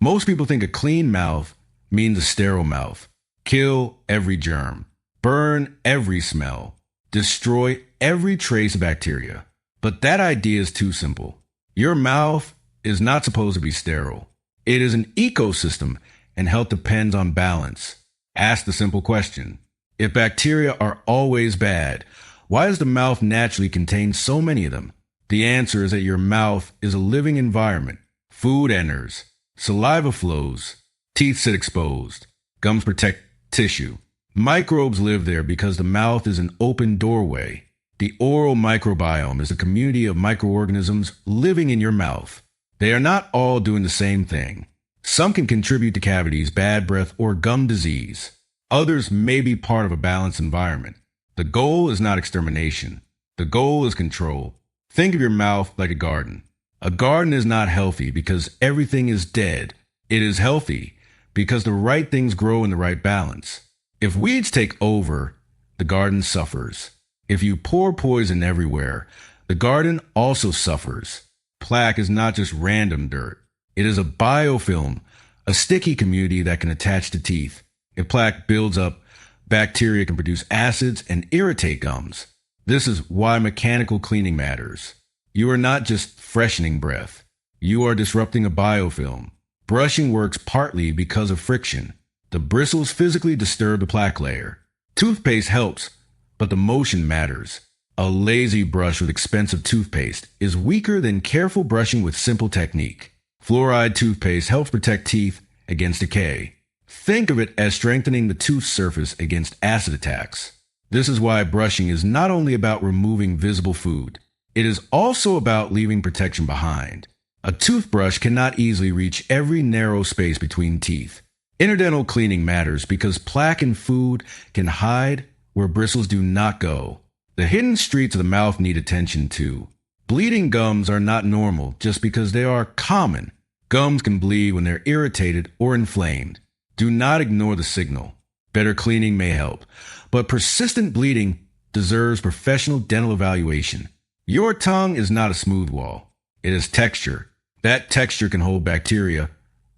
Most people think a clean mouth means a sterile mouth. Kill every germ, burn every smell, destroy every trace of bacteria. But that idea is too simple. Your mouth is not supposed to be sterile. It is an ecosystem, and health depends on balance. Ask the simple question: if bacteria are always bad, why does the mouth naturally contain so many of them? The answer is that your mouth is a living environment. Food enters, saliva flows, teeth sit exposed, gums protect tissue. Microbes live there because the mouth is an open doorway. The oral microbiome is a community of microorganisms living in your mouth. They are not all doing the same thing. Some can contribute to cavities, bad breath, or gum disease. Others may be part of a balanced environment. The goal is not extermination. The goal is control. Think of your mouth like a garden. A garden is not healthy because everything is dead. It is healthy because the right things grow in the right balance. If weeds take over, the garden suffers. If you pour poison everywhere, the garden also suffers. Plaque is not just random dirt. It is a biofilm, a sticky community that can attach to teeth. If plaque builds up, bacteria can produce acids and irritate gums. This is why mechanical cleaning matters. You are not just freshening breath. You are disrupting a biofilm. Brushing works partly because of friction. The bristles physically disturb the plaque layer. Toothpaste helps, but the motion matters. A lazy brush with expensive toothpaste is weaker than careful brushing with simple technique. Fluoride toothpaste helps protect teeth against decay. Think of it as strengthening the tooth surface against acid attacks. This is why brushing is not only about removing visible food. It is also about leaving protection behind. A toothbrush cannot easily reach every narrow space between teeth. Interdental cleaning matters because plaque and food can hide where bristles do not go. The hidden streets of the mouth need attention too. Bleeding gums are not normal just because they are common. Gums can bleed when they're irritated or inflamed. Do not ignore the signal. Better cleaning may help, but persistent bleeding deserves professional dental evaluation. Your tongue is not a smooth wall. It is texture. That texture can hold bacteria,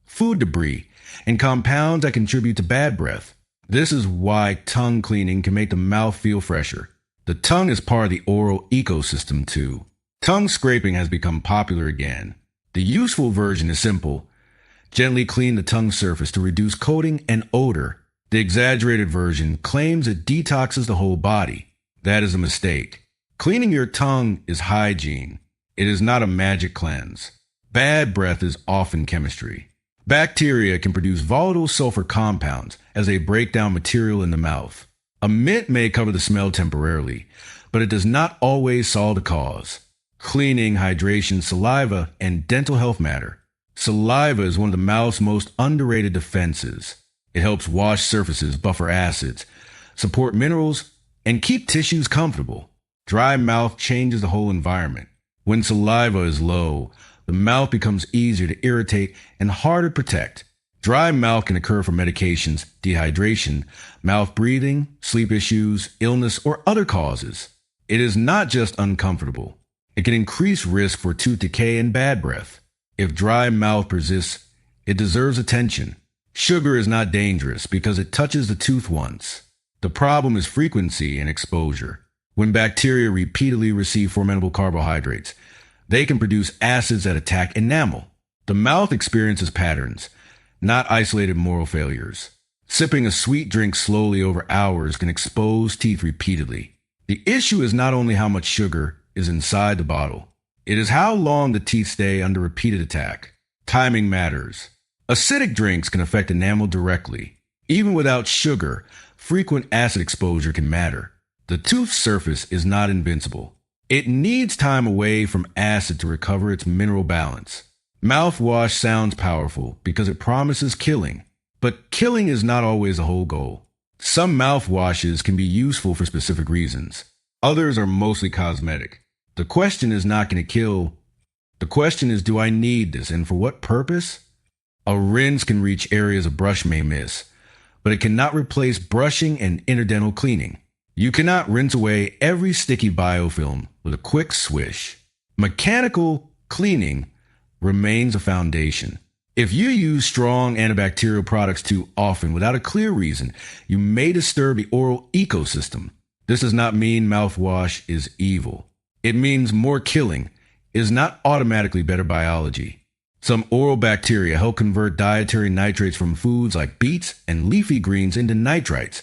food debris, and compounds that contribute to bad breath. This is why tongue cleaning can make the mouth feel fresher. The tongue is part of the oral ecosystem too. Tongue scraping has become popular again. The useful version is simple. Gently clean the tongue surface to reduce coating and odor. The exaggerated version claims it detoxes the whole body. That is a mistake. Cleaning your tongue is hygiene. It is not a magic cleanse. Bad breath is often chemistry. Bacteria can produce volatile sulfur compounds as they break down material in the mouth. A mint may cover the smell temporarily, but it does not always solve the cause. Cleaning, hydration, saliva, and dental health matter. Saliva is one of the mouth's most underrated defenses. It helps wash surfaces, buffer acids, support minerals, and keep tissues comfortable. Dry mouth changes the whole environment. When saliva is low, the mouth becomes easier to irritate and harder to protect. Dry mouth can occur from medications, dehydration, mouth breathing, sleep issues, illness, or other causes. It is not just uncomfortable. It can increase risk for tooth decay and bad breath. If dry mouth persists, it deserves attention. Sugar is not dangerous because it touches the tooth once. The problem is frequency and exposure. When bacteria repeatedly receive fermentable carbohydrates, they can produce acids that attack enamel. The mouth experiences patterns, not isolated moral failures. Sipping a sweet drink slowly over hours can expose teeth repeatedly. The issue is not only how much sugar is inside the bottle. It is how long the teeth stay under repeated attack. Timing matters. Acidic drinks can affect enamel directly. Even without sugar, frequent acid exposure can matter. The tooth surface is not invincible. It needs time away from acid to recover its mineral balance. Mouthwash sounds powerful because it promises killing, but killing is not always the whole goal. Some mouthwashes can be useful for specific reasons. Others are mostly cosmetic. The question is not going to kill. The question is, do I need this and for what purpose? A rinse can reach areas a brush may miss, but it cannot replace brushing and interdental cleaning. You cannot rinse away every sticky biofilm with a quick swish. Mechanical cleaning remains a foundation. If you use strong antibacterial products too often without a clear reason, you may disturb the oral ecosystem. This does not mean mouthwash is evil. It means more killing is not automatically better biology. Some oral bacteria help convert dietary nitrates from foods like beets and leafy greens into nitrites,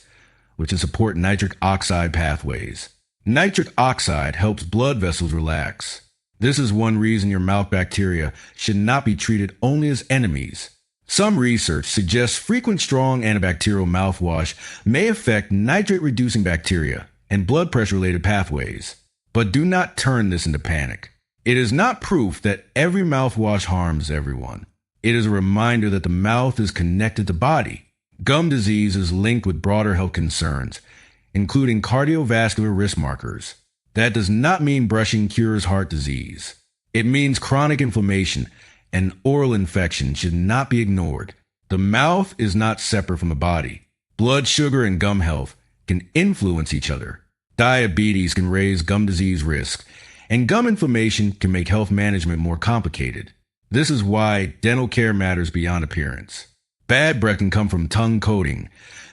which support nitric oxide pathways. Nitric oxide helps blood vessels relax. This is one reason your mouth bacteria should not be treated only as enemies. Some research suggests frequent strong antibacterial mouthwash may affect nitrate-reducing bacteria and blood pressure-related pathways. But do not turn this into panic. It is not proof that every mouthwash harms everyone. It is a reminder that the mouth is connected to body. Gum disease is linked with broader health concerns, including cardiovascular risk markers. That does not mean brushing cures heart disease. It means chronic inflammation and oral infection should not be ignored. The mouth is not separate from the body. Blood sugar and gum health can influence each other. Diabetes can raise gum disease risk, and gum inflammation can make health management more complicated. This is why dental care matters beyond appearance. Bad breath can come from tongue coating,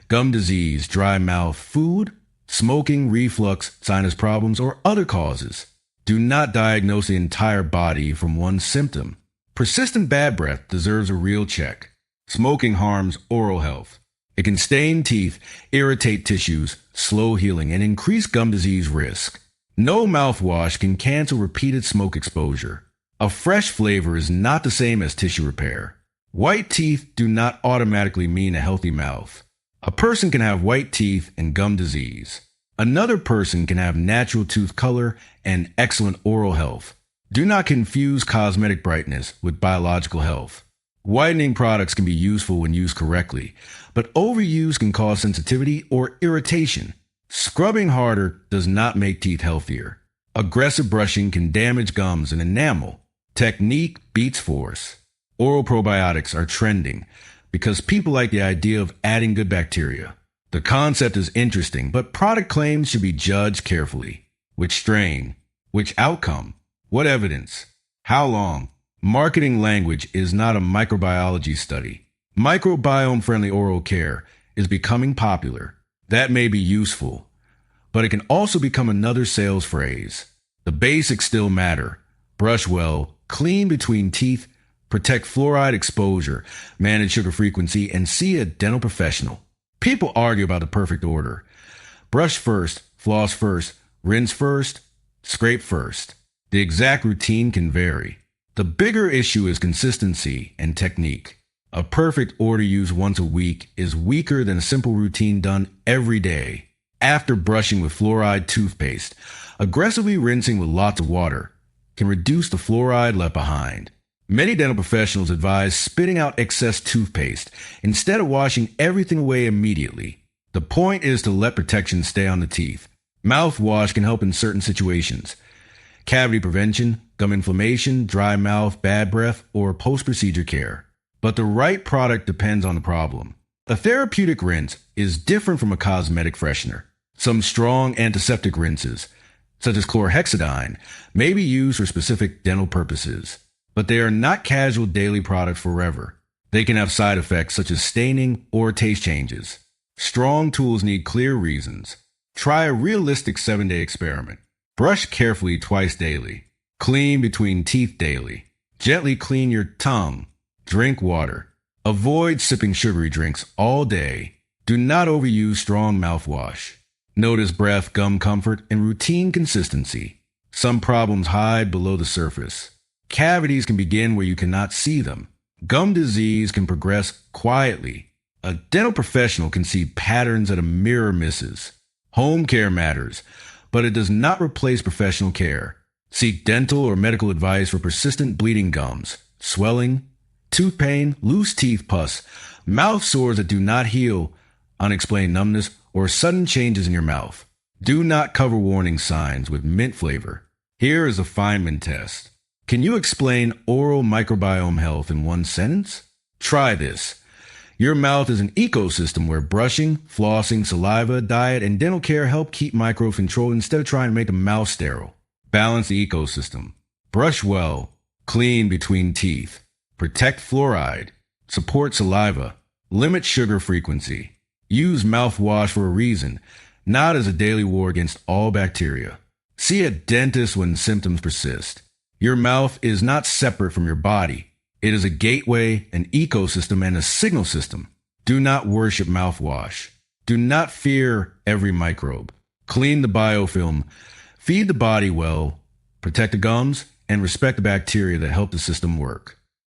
gum disease, dry mouth, food, smoking, reflux, sinus problems, or other causes. Do not diagnose the entire body from one symptom. Persistent bad breath deserves a real check. Smoking harms oral health. It can stain teeth, irritate tissues, slow healing, and increase gum disease risk. No mouthwash can cancel repeated smoke exposure. A fresh flavor is not the same as tissue repair. White teeth do not automatically mean a healthy mouth. A person can have white teeth and gum disease. Another person can have natural tooth color and excellent oral health. Do not confuse cosmetic brightness with biological health. Whitening products can be useful when used correctly, but overuse can cause sensitivity or irritation. Scrubbing harder does not make teeth healthier. Aggressive brushing can damage gums and enamel. Technique beats force. Oral probiotics are trending because people like the idea of adding good bacteria. The concept is interesting, but product claims should be judged carefully. Which strain? Which outcome? What evidence? How long? Marketing language is not a microbiology study. Microbiome-friendly oral care is becoming popular. That may be useful, but it can also become another sales phrase. The basics still matter. Brush well, clean between teeth, protect fluoride exposure, manage sugar frequency, and see a dental professional. People argue about the perfect order. Brush first, floss first, rinse first, scrape first. The exact routine can vary. The bigger issue is consistency and technique. A perfect order used once a week is weaker than a simple routine done every day. After brushing with fluoride toothpaste, aggressively rinsing with lots of water can reduce the fluoride left behind. Many dental professionals advise spitting out excess toothpaste instead of washing everything away immediately. The point is to let protection stay on the teeth. Mouthwash can help in certain situations. Cavity prevention, gum inflammation, dry mouth, bad breath, or post-procedure care. But the right product depends on the problem. A therapeutic rinse is different from a cosmetic freshener. Some strong antiseptic rinses, such as chlorhexidine, may be used for specific dental purposes, but they are not casual daily products forever. They can have side effects such as staining or taste changes. Strong tools need clear reasons. Try a realistic 7-day experiment. Brush carefully twice daily. Clean between teeth daily. Gently clean your tongue. Drink water. Avoid sipping sugary drinks all day. Do not overuse strong mouthwash. Notice breath, gum comfort, and routine consistency. Some problems hide below the surface. Cavities can begin where you cannot see them. Gum disease can progress quietly. A dental professional can see patterns that a mirror misses. Home care matters, but it does not replace professional care. Seek dental or medical advice for persistent bleeding gums, swelling, tooth pain, loose teeth pus, mouth sores that do not heal, unexplained numbness, or sudden changes in your mouth. Do not cover warning signs with mint flavor. Here is a Feynman test. Can you explain oral microbiome health in one sentence? Try this. Your mouth is an ecosystem where brushing, flossing, saliva, diet, and dental care help keep microbes controlled instead of trying to make the mouth sterile. Balance the ecosystem. Brush well. Clean between teeth. Protect fluoride. Support saliva. Limit sugar frequency. Use mouthwash for a reason, not as a daily war against all bacteria. See a dentist when symptoms persist. Your mouth is not separate from your body. It is a gateway, an ecosystem, and a signal system. Do not worship mouthwash. Do not fear every microbe. Clean the biofilm. Feed the body well. Protect the gums and respect the bacteria that help the system work.